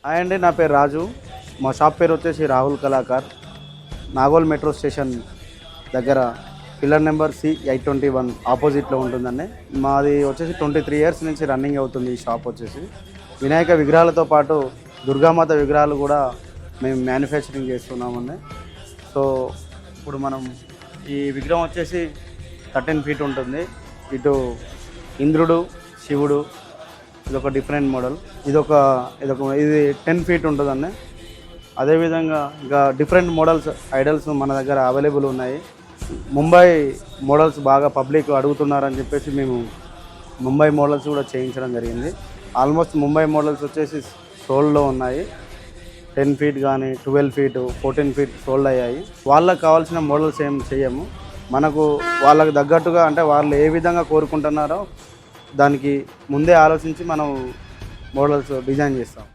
Hi అండి, నా పేరు రాజు. మా షాప్ పేరు వచ్చేసి రాహుల్ కళాకార్. నాగోల్ మెట్రో స్టేషన్ దగ్గర పిల్లర్ నెంబర్ C821 ఆపోజిట్లో ఉంటుందండి. మాది వచ్చేసి 23 ఇయర్స్ నుంచి రన్నింగ్ అవుతుంది ఈ షాప్ వచ్చేసి. వినాయక విగ్రహాలతో పాటు దుర్గామాత విగ్రహాలు కూడా మేము మ్యానుఫ్యాక్చరింగ్ చేస్తున్నామండి. సో ఇప్పుడు మనం ఈ విగ్రహం వచ్చేసి 13 ఫీట్ ఉంటుంది. ఇటు ఇంద్రుడు, శివుడు, ఇదొక డిఫరెంట్ మోడల్. ఇది 10 ఫీట్ ఉంటుందండి. అదేవిధంగా ఇంకా డిఫరెంట్ మోడల్స్ ఐడల్స్ మన దగ్గర అవైలబుల్ ఉన్నాయి. ముంబై మోడల్స్ బాగా పబ్లిక్ అడుగుతున్నారని చెప్పేసి మేము ముంబై మోడల్స్ కూడా చేయించడం జరిగింది. ఆల్మోస్ట్ ముంబై మోడల్స్ వచ్చేసి సోల్డ్లో ఉన్నాయి. 10 ఫీట్ కానీ 12 ఫీట్ 14 ఫీట్ సోల్డ్ అయ్యాయి. వాళ్ళకి కావాల్సిన మోడల్స్ ఏం చేయము. మనకు వాళ్ళకి తగ్గట్టుగా అంటే వాళ్ళు ఏ విధంగా కోరుకుంటున్నారో దానికి ముందే ఆలోచించి మనం మోడల్స్ డిజైన్ చేస్తాం.